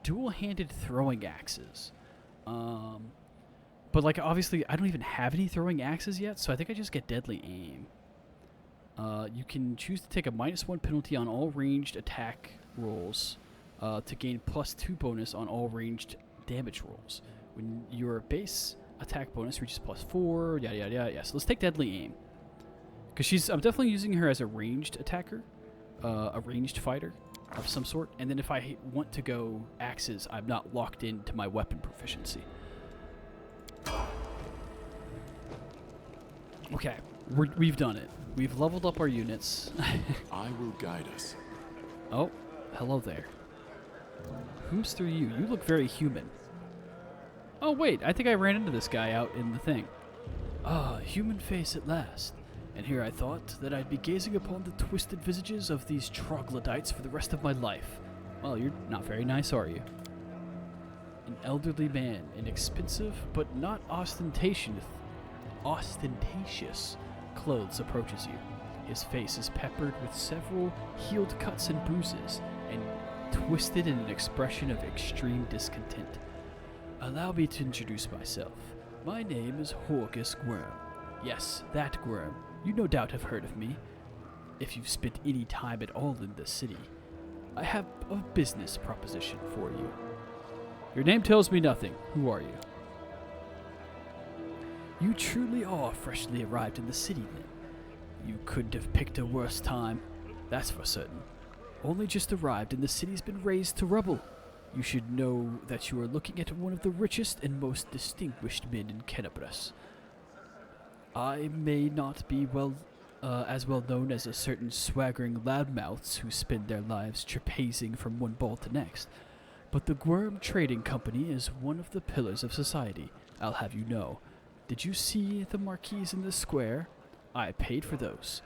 dual-handed throwing axes. But, like, obviously, I don't even have any throwing axes yet, so I think I just get deadly aim. You can choose to take a -1 penalty on all ranged attack rolls to gain +2 bonus on all ranged damage rolls. When your base attack bonus reaches +4, yada yada yada. Yeah, so let's take deadly aim. Because I'm definitely using her as a ranged attacker, a ranged fighter of some sort. And then if I want to go axes, I'm not locked into my weapon proficiency. Okay, we've done it. We've leveled up our units. I will guide us. Oh, hello there. Who's through you? You look very human. Oh, wait, I think I ran into this guy out in the thing. Ah, human face at last. and here I thought that I'd be gazing upon the twisted visages of these troglodytes for the rest of my life. Well, you're not very nice, are you? An elderly man in expensive but not ostentatious clothes approaches you. His face is peppered with several healed cuts and bruises, and twisted in an expression of extreme discontent. Allow me to introduce myself. My name is Horgus Gwyrm. Yes, that Gwyrm. You no doubt have heard of me, if you've spent any time at all in this city. I have a business proposition for you. Your name tells me nothing. Who are you? You truly are freshly arrived in the city, then. You couldn't have picked a worse time, that's for certain. Only just arrived and the city's been razed to rubble. You should know that you are looking at one of the richest and most distinguished men in Kenabres. I may not be as well known as a certain swaggering loudmouths who spend their lives trapezing from one ball to next, but the Gwyrm Trading Company is one of the pillars of society, I'll have you know. Did you see the marquees in the square? I paid for those.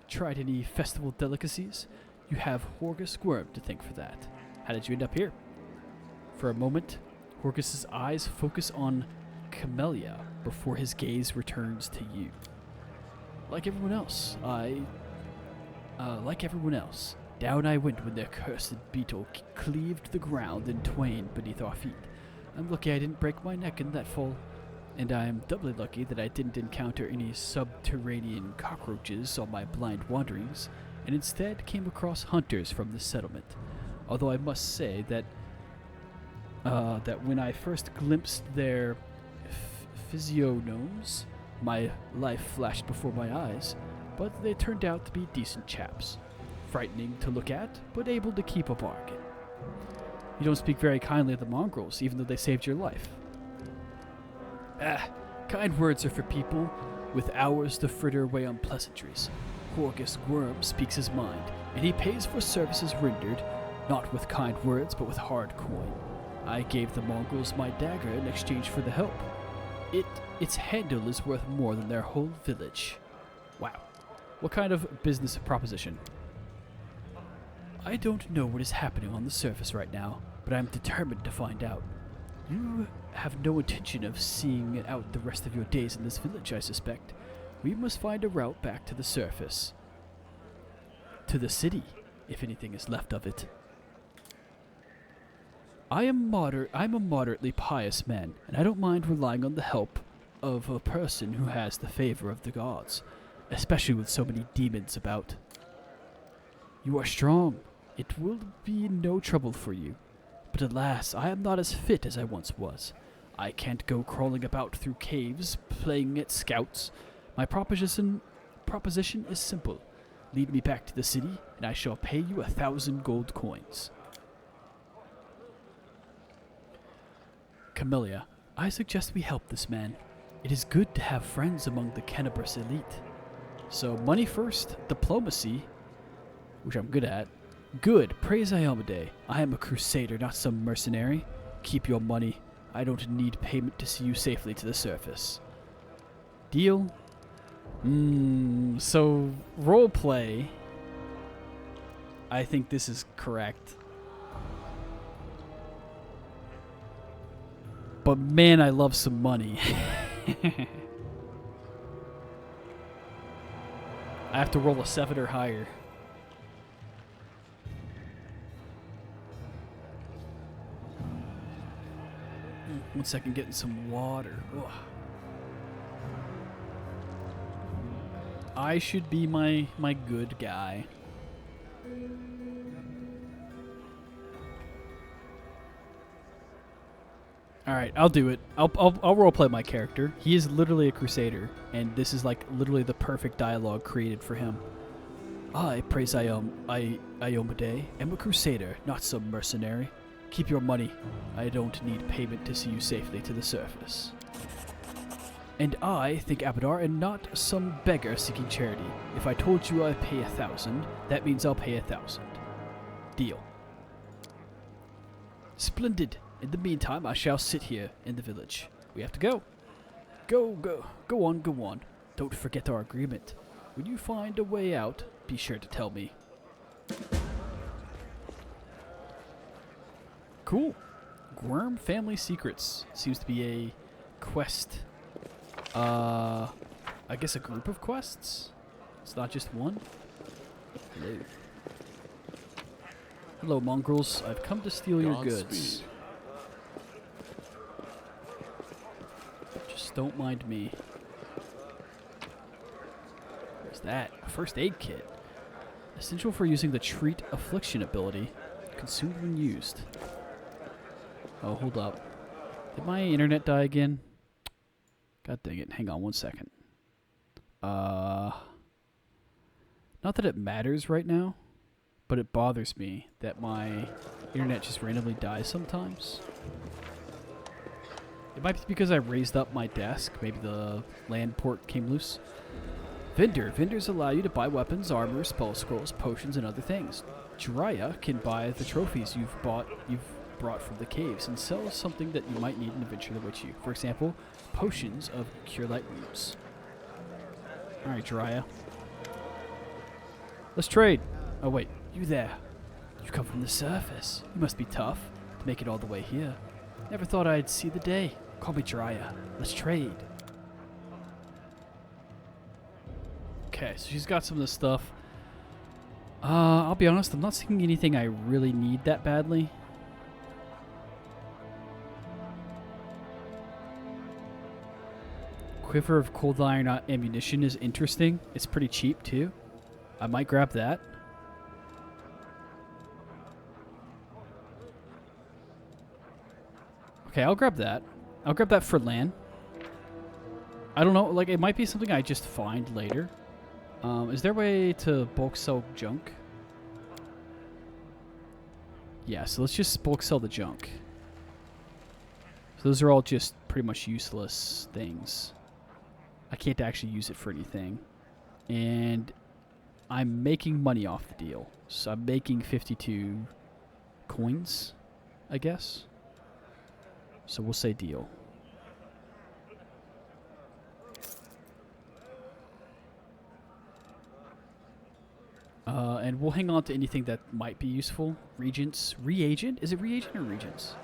Tried any festival delicacies? You have Horgus Gwyrm to thank for that. How did you end up here? For a moment, Horgus's eyes focus on Camellia before his gaze returns to you. Like everyone else, down I went when the accursed beetle cleaved the ground in twain beneath our feet. I'm lucky I didn't break my neck in that fall, and I am doubly lucky that I didn't encounter any subterranean cockroaches on my blind wanderings, and instead came across hunters from the settlement. Although I must say that when I first glimpsed their physiognomes, my life flashed before my eyes, but they turned out to be decent chaps. Frightening to look at, but able to keep a bargain. You don't speak very kindly of the mongrels, even though they saved your life. Kind words are for people with hours to fritter away on pleasantries. Horgus Gwyrm speaks his mind, and he pays for services rendered, not with kind words, but with hard coin. I gave the mongrels my dagger in exchange for the help. Its handle is worth more than their whole village. Wow. What kind of business proposition? I don't know what is happening on the surface right now, but I'm determined to find out. You have no intention of seeing out the rest of your days in this village, I suspect. We must find a route back to the surface. To the city, if anything is left of it. I'm a moderately pious man, and I don't mind relying on the help of a person who has the favor of the gods, especially with so many demons about. You are strong. It will be no trouble for you. But alas, I am not as fit as I once was. I can't go crawling about through caves, playing at scouts. My proposition is simple. Lead me back to the city, and I shall pay you 1,000 gold coins. Camellia, I suggest we help this man. It is good to have friends among the Kenabres elite. So money first, diplomacy, which I'm good at. Good, praise Iomade. I am a crusader, not some mercenary. Keep your money. I don't need payment to see you safely to the surface. Deal? So roleplay. I think this is correct. But man, I love some money. I have to roll a 7 or higher. One second, getting some water. Ugh. I should be my good guy. Alright, I'll do it. I'll roleplay my character. He is literally a crusader, and this is like literally the perfect dialogue created for him. I, praise Iomade, am a crusader, not some mercenary. Keep your money. I don't need payment to see you safely to the surface. And I think Abadar and not some beggar seeking charity. If I told you I pay 1,000, that means I'll pay 1,000. Deal. Splendid. In the meantime, I shall sit here in the village. We have to go. Go on. Don't forget our agreement. When you find a way out, be sure to tell me. Cool. Worm Family Secrets. Seems to be a quest. I guess a group of quests? It's not just one? Hello. Hello, mongrels. I've come to steal your goods. Just don't mind me. What's that? A first aid kit. Essential for using the Treat Affliction ability. Consumed when used. Oh, hold up. Did my internet die again? God dang it. Hang on 1 second. Not that it matters right now, but it bothers me that my internet just randomly dies sometimes. It might be because I raised up my desk. Maybe the LAN port came loose. Vendor. Vendors allow you to buy weapons, armor, spell scrolls, potions, and other things. Jiraiya can buy the trophies you've brought from the caves and sell something that you might need in a venture that waits you. For example, potions of Cure Light Wounds. Alright, Jiraiya. Let's trade. Oh wait, you there. You come from the surface. You must be tough to make it all the way here. Never thought I'd see the day. Call me Jiraiya. Let's trade. Okay, so she's got some of this stuff. I'll be honest, I'm not seeing anything I really need that badly. Quiver of cold iron ammunition is interesting. It's pretty cheap too. I might grab that. Okay, I'll grab that. I'll grab that for LAN. I don't know, like it might be something I just find later. Is there a way to bulk sell junk? Yeah, so let's just bulk sell the junk. So those are all just pretty much useless things. I can't actually use it for anything. And I'm making money off the deal. So I'm making 52 coins, I guess. So we'll say deal. And we'll hang on to anything that might be useful. Regents. Reagent? Is it reagent or regents?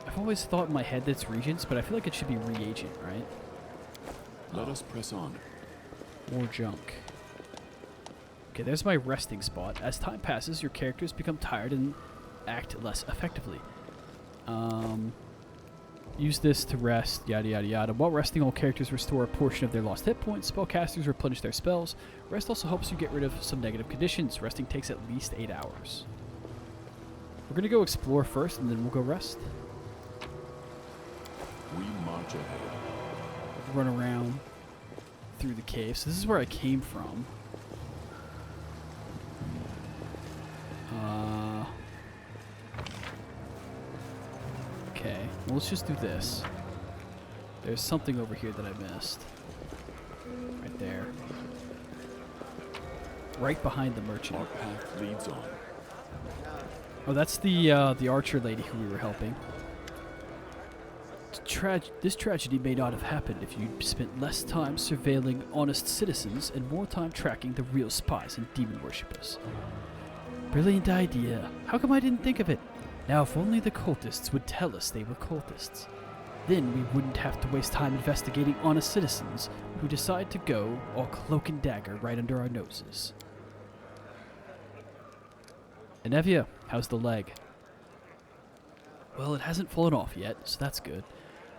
I've always thought in my head that it's regents, but I feel like it should be reagent, right? Let us press on. More junk. Okay, there's my resting spot. As time passes, your characters become tired and act less effectively. Use this to rest, yada yada yada. While resting, all characters restore a portion of their lost hit points. Spellcasters replenish their spells. Rest also helps you get rid of some negative conditions. Resting takes at least 8 hours. We're going to go explore first, and then we'll go rest. We march ahead. Run around through the cave. So this is where I came from. Okay, well, let's just do this. There's something over here that I missed. Right there. Right behind the merchant. Our path leads on. Oh, that's the archer lady who we were helping. This tragedy may not have happened if you'd spent less time surveilling honest citizens and more time tracking the real spies and demon worshippers. Brilliant idea. How come I didn't think of it? Now, if only the cultists would tell us they were cultists. Then we wouldn't have to waste time investigating honest citizens who decide to go all cloak and dagger right under our noses. Anevia, how's the leg? Well, it hasn't fallen off yet, so that's good.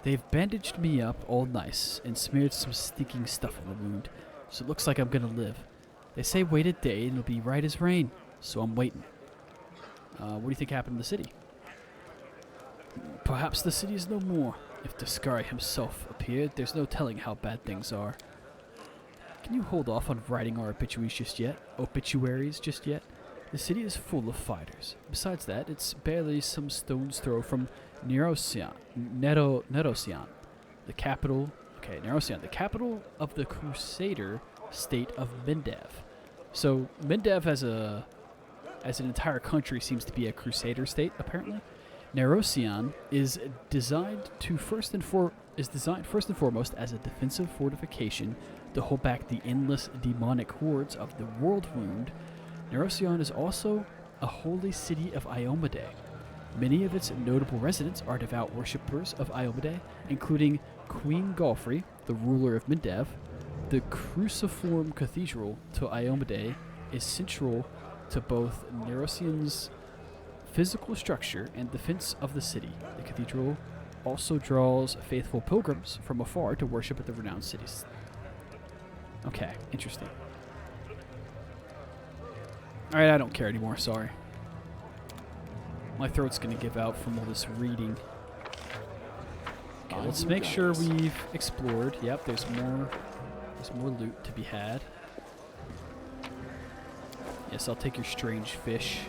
They've bandaged me up all nice and smeared some stinking stuff on the wound, so it looks like I'm gonna live. They say wait a day and it'll be right as rain, so I'm waiting. What do you think happened in the city? Perhaps the city is no more. If Daskari himself appeared, there's no telling how bad things are. Can you hold off on writing our obituaries just yet? The city is full of fighters. Besides that, it's barely some stone's throw from Nerosian, the capital. Okay, Nerosian, the capital of the Crusader state of Mendev. So Mendev as an entire country seems to be a Crusader state, apparently. Nerocion is designed first and foremost as a defensive fortification to hold back the endless demonic hordes of the World Wound. Nerocion is also a holy city of Iomedae. Many of its notable residents are devout worshippers of Iomedae, including Queen Galfrey, the ruler of Mindev. The cruciform cathedral to Iomedae is central to both Nerocion's physical structure and defense of the city. The cathedral also draws faithful pilgrims from afar to worship at the renowned cities. Okay, interesting. Alright, I don't care anymore, sorry. My throat's gonna give out from all this reading. Okay, let's make sure we've explored. Yep, there's more loot to be had. Yes, I'll take your strange fish.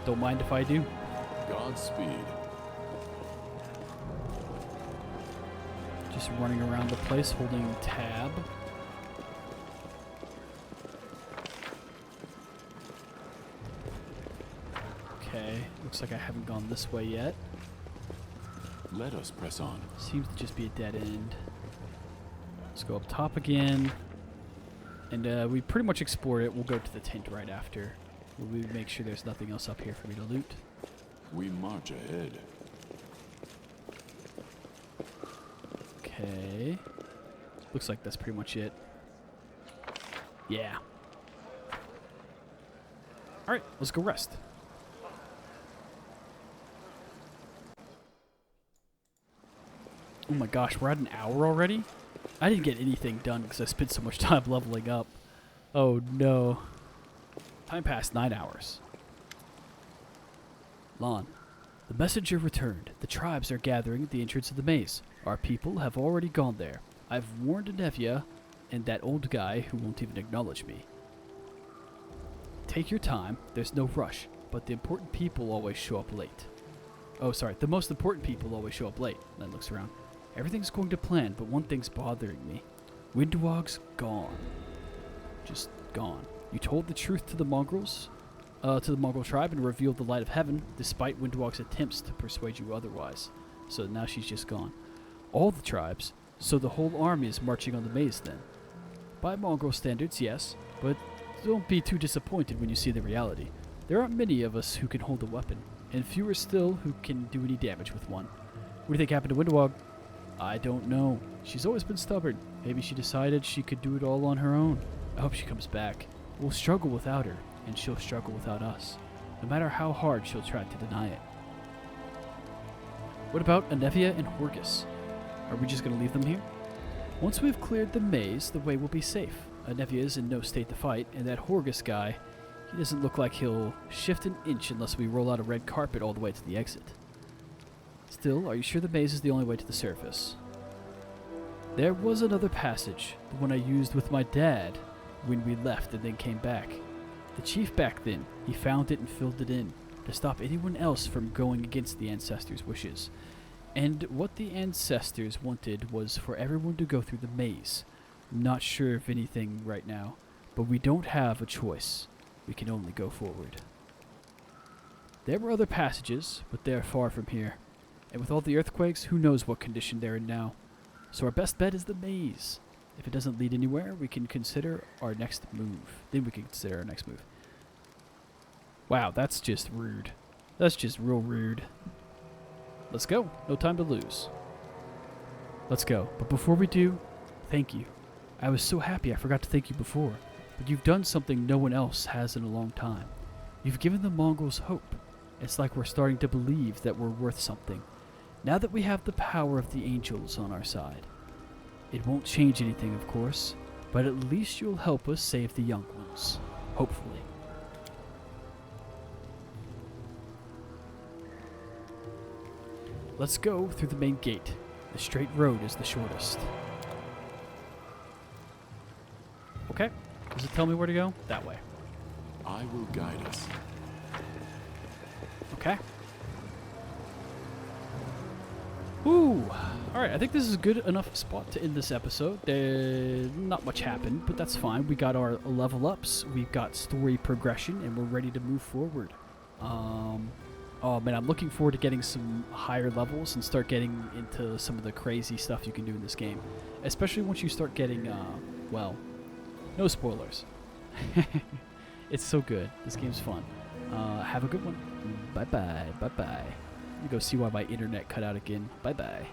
Don't mind if I do. Godspeed. Just running around the place holding tab. Okay, looks like I haven't gone this way yet. Let us press on. Seems to just be a dead end. Let's go up top again. And we pretty much explored it. We'll go to the tent right after. We make sure there's nothing else up here for me to loot. We march ahead. Okay. Looks like that's pretty much it. Yeah. Alright, let's go rest. Oh my gosh, we're at an hour already? I didn't get anything done because I spent so much time leveling up. Oh no. Time passed 9 hours. Lon, the messenger returned. The tribes are gathering at the entrance of the maze. Our people have already gone there. I've warned Nevia and that old guy who won't even acknowledge me. Take your time. There's no rush, but the important people always show up late. Oh, sorry. The most important people always show up late. Len looks around. Everything's going to plan, but one thing's bothering me. Windwog's gone. Just gone. You told the truth to the Mongrels, to the Mongol tribe, and revealed the light of heaven, despite Windwog's attempts to persuade you otherwise. So now she's just gone. All the tribes, so the whole army is marching on the maze then. By Mongol standards, yes, but don't be too disappointed when you see the reality. There aren't many of us who can hold a weapon, and fewer still who can do any damage with one. What do you think happened to Windwog? I don't know. She's always been stubborn. Maybe she decided she could do it all on her own. I hope she comes back. We'll struggle without her, and she'll struggle without us. No matter how hard she'll try to deny it. What about Anevia and Horgus? Are we just going to leave them here? Once we've cleared the maze, the way will be safe. Anevia is in no state to fight, and that Horgus guy, he doesn't look like he'll shift an inch unless we roll out a red carpet all the way to the exit. Still, are you sure the maze is the only way to the surface? There was another passage, the one I used with my dad when we left and then came back. The chief back then, he found it and filled it in to stop anyone else from going against the ancestors' wishes. And what the ancestors wanted was for everyone to go through the maze. Not sure of anything right now, but we don't have a choice. We can only go forward. There were other passages, but they're far from here. And with all the earthquakes, who knows what condition they're in now. So our best bet is the maze. If it doesn't lead anywhere, we can consider our next move. Then we can consider our next move. Wow, that's just rude. That's just real rude. Let's go. No time to lose. Let's go. But before we do, thank you. I was so happy I forgot to thank you before. But you've done something no one else has in a long time. You've given the Mongols hope. It's like we're starting to believe that we're worth something. Now that we have the power of the angels on our side. It won't change anything, of course, but at least you'll help us save the young ones. Hopefully. Let's go through the main gate. The straight road is the shortest. Okay. Does it tell me where to go? That way. I will guide us. Okay. Ooh. Alright, I think this is a good enough spot to end this episode. Not much happened, but that's fine. We got our level ups, we've got story progression, and we're ready to move forward. Oh man, I'm looking forward to getting some higher levels and start getting into some of the crazy stuff you can do in this game. Especially once you start getting, well, no spoilers. It's so good. This game's fun. Have a good one. Bye-bye. Bye-bye. Let me go see why my internet cut out again. Bye-bye.